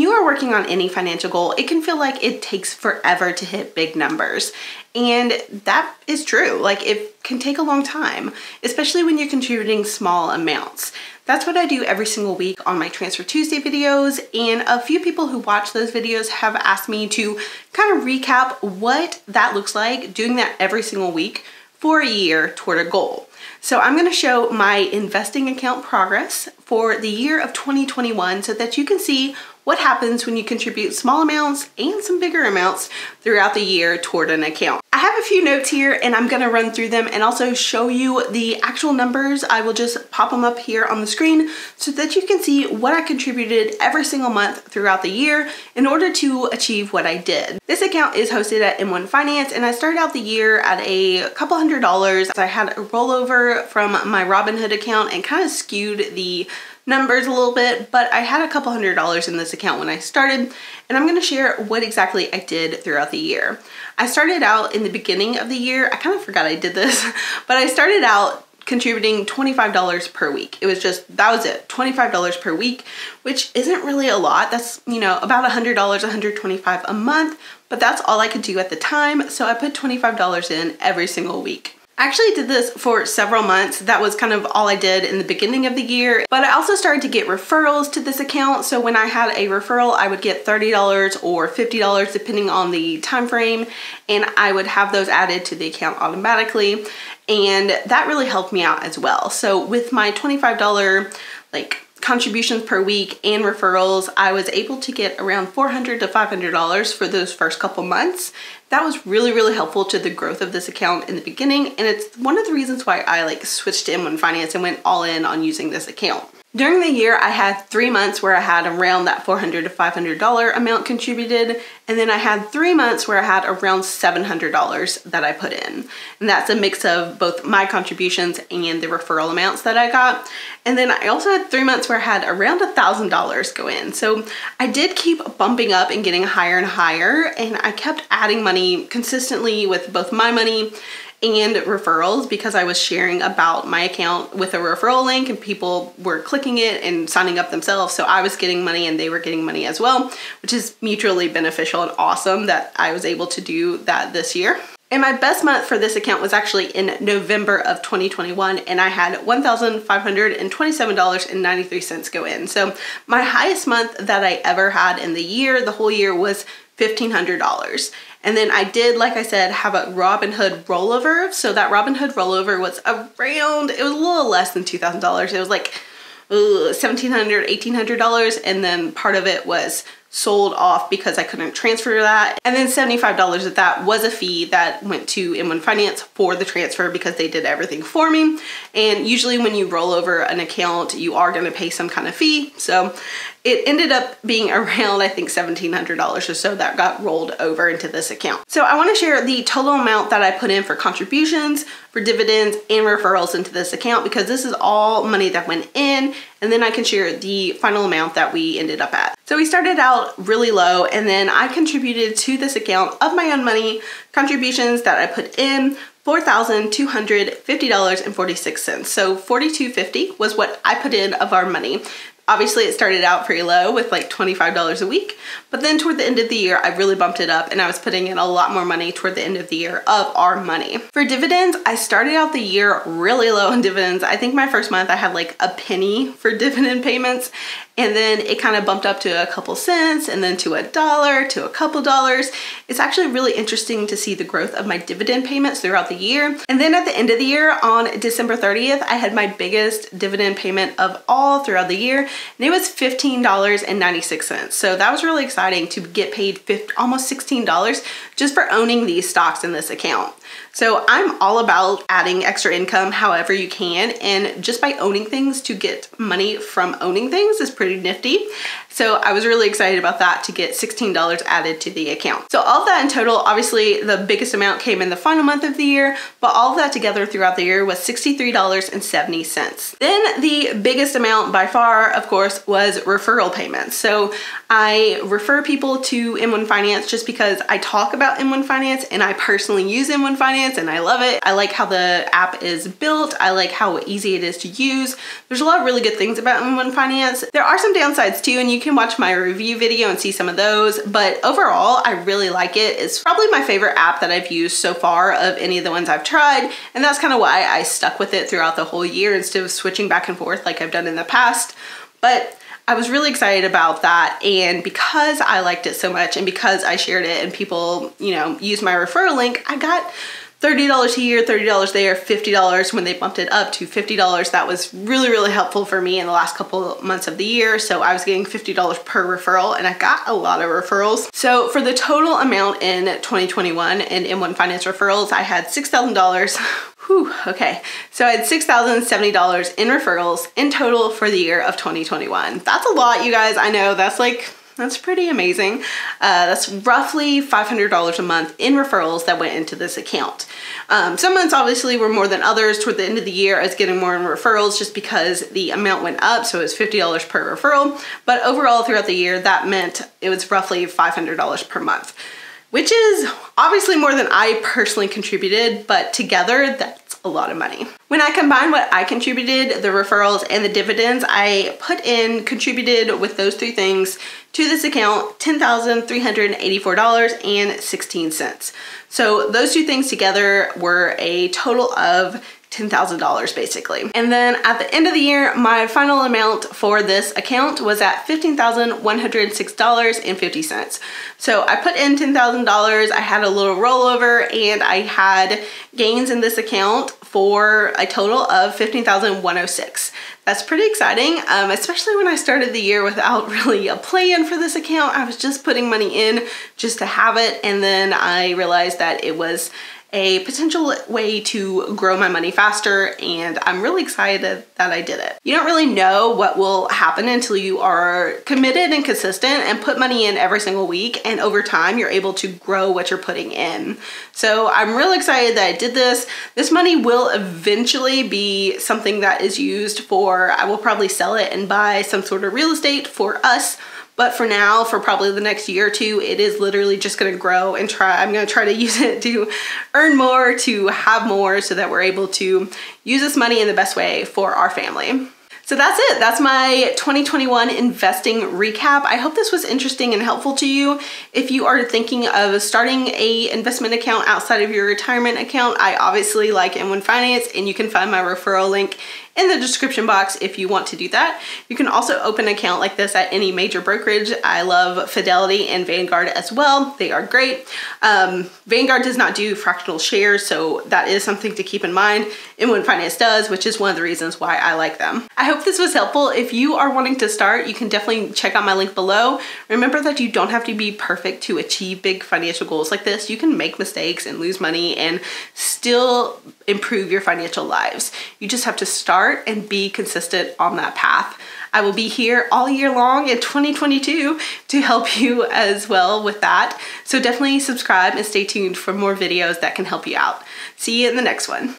you are working on any financial goal, it can feel like it takes forever to hit big numbers. And that is true. Like, it can take a long time, especially when you're contributing small amounts. That's what I do every single week on my Transfer Tuesday videos, and a few people who watch those videos have asked me to kind of recap what that looks like, doing that every single week for a year toward a goal. So I'm going to show my investing account progress for the year of 2021 so that you can see what happens when you contribute small amounts and some bigger amounts throughout the year toward an account. I have a few notes here and I'm going to run through them and also show you the actual numbers. I will just pop them up here on the screen so that you can see what I contributed every single month throughout the year in order to achieve what I did. This account is hosted at M1 Finance, and I started out the year at a couple $100s. I had a rollover from my Robinhood account and kind of skewed the numbers a little bit, but I had a couple $100s in this account when I started, and I'm going to share what exactly I did throughout the year. I started out in the beginning of the year, I kind of forgot I did this, but I started out contributing $25 per week. It was just, that was it, $25 per week, which isn't really a lot. That's, you know, about $100, $125 a month, but that's all I could do at the time, so I put $25 in every single week. I actually did this for several months. That was kind of all I did in the beginning of the year, but I also started to get referrals to this account. So when I had a referral, I would get $30 or $50 depending on the time frame, and I would have those added to the account automatically, and that really helped me out as well. So with my $25 contributions per week and referrals, I was able to get around $400 to $500 for those first couple months. That was really, really helpful to the growth of this account in the beginning, and it's one of the reasons why I switched to M1 Finance and went all in on using this account. During the year, I had 3 months where I had around that $400 to $500 amount contributed, and then I had 3 months where I had around $700 that I put in. And that's a mix of both my contributions and the referral amounts that I got. And then I also had 3 months where I had around $1,000 go in. So I did keep bumping up and getting higher and higher, and I kept adding money consistently with both my money and referrals because I was sharing about my account with a referral link and people were clicking it and signing up themselves. So I was getting money and they were getting money as well, which is mutually beneficial and awesome that I was able to do that this year. And my best month for this account was actually in November of 2021, and I had $1,527.93 go in. So my highest month that I ever had in the year, the whole year, was $1,500. And then I did, like I said, have a Robinhood rollover. So that Robinhood rollover was around, it was a little less than $2,000. It was like $1,700, $1,800. And then part of it was sold off because I couldn't transfer that. And then $75 of that was a fee that went to M1 Finance for the transfer because they did everything for me. And usually when you roll over an account, you are going to pay some kind of fee. So it ended up being around, I think, $1,700 or so that got rolled over into this account. So I want to share the total amount that I put in for contributions, for dividends, and referrals into this account because this is all money that went in, and then I can share the final amount that we ended up at. So we started out really low, and then I contributed to this account of my own money, contributions that I put in, $4,250.46. So $42.50 was what I put in of our money. Obviously, it started out pretty low with like $25 a week, but then toward the end of the year, I really bumped it up and I was putting in a lot more money toward the end of the year of our money. For dividends, I started out the year really low on dividends. I think my first month I had like a penny for dividend payments, and then it kind of bumped up to a couple cents and then to $1 to a couple dollars. It's actually really interesting to see the growth of my dividend payments throughout the year. And then at the end of the year on December 30th, I had my biggest dividend payment of all throughout the year, and it was $15.96. So that was really exciting to get paid almost $16 just for owning these stocks in this account. So I'm all about adding extra income however you can, and just by owning things to get money from owning things is pretty nifty. So I was really excited about that, to get $16 added to the account. So all of that in total, obviously the biggest amount came in the final month of the year, but all of that together throughout the year was $63.70. Then the biggest amount by far, of course, was referral payments. So I refer people to M1 Finance just because I talk about M1 Finance and I personally use M1 Finance and I love it. I like how the app is built. I like how easy it is to use. There's a lot of really good things about M1 Finance. There are some downsides too, and you you can watch my review video and see some of those. But overall, I really like it. It's probably my favorite app that I've used so far of any of the ones I've tried. And that's kind of why I stuck with it throughout the whole year instead of switching back and forth like I've done in the past. But I was really excited about that, and because I liked it so much and because I shared it and people, you know, used my referral link, I got $30 here, $30 there, $50 when they bumped it up to $50. That was really, really helpful for me in the last couple of months of the year. So I was getting $50 per referral, and I got a lot of referrals. So for the total amount in 2021 in M1 Finance referrals, I had $6,000. Whew, okay. So I had $6,070 in referrals in total for the year of 2021. That's a lot, you guys. I know that's pretty amazing. That's roughly $500 a month in referrals that went into this account. Some months obviously were more than others. Toward the end of the year, I was getting more in referrals just because the amount went up. So it was $50 per referral. But overall throughout the year, that meant it was roughly $500 per month, which is obviously more than I personally contributed, but together that's a lot of money. When I combine what I contributed, the referrals and the dividends, I contributed with those three things to this account $10,384.16. So those two things together were a total of $10,000 basically. And then at the end of the year, my final amount for this account was at $15,106.50. So I put in $10,000, I had a little rollover, and I had gains in this account for a total of $15,106. That's pretty exciting, especially when I started the year without really a plan for this account. I was just putting money in just to have it, and then I realized that it was a potential way to grow my money faster, and I'm really excited that I did it. You don't really know what will happen until you are committed and consistent and put money in every single week, and over time you're able to grow what you're putting in. So I'm really excited that I did this. This money will eventually be something that is used for, I will probably sell it and buy some sort of real estate for us. But for now, for probably the next year or two, it is literally just gonna grow and I'm gonna try to use it to earn more, to have more, so that we're able to use this money in the best way for our family. So that's it. That's my 2021 investing recap. I hope this was interesting and helpful to you. If you are thinking of starting a investment account outside of your retirement account, I obviously like M1 Finance, and you can find my referral link in the description box if you want to do that. You can also open an account like this at any major brokerage. I love Fidelity and Vanguard as well. They are great. Vanguard does not do fractional shares, so that is something to keep in mind. M1 Finance does, which is one of the reasons why I like them. I hope this was helpful. If you are wanting to start, you can definitely check out my link below. Remember that you don't have to be perfect to achieve big financial goals like this. You can make mistakes and lose money and still improve your financial lives. You just have to start and be consistent on that path. I will be here all year long in 2022 to help you as well with that. So definitely subscribe and stay tuned for more videos that can help you out. See you in the next one.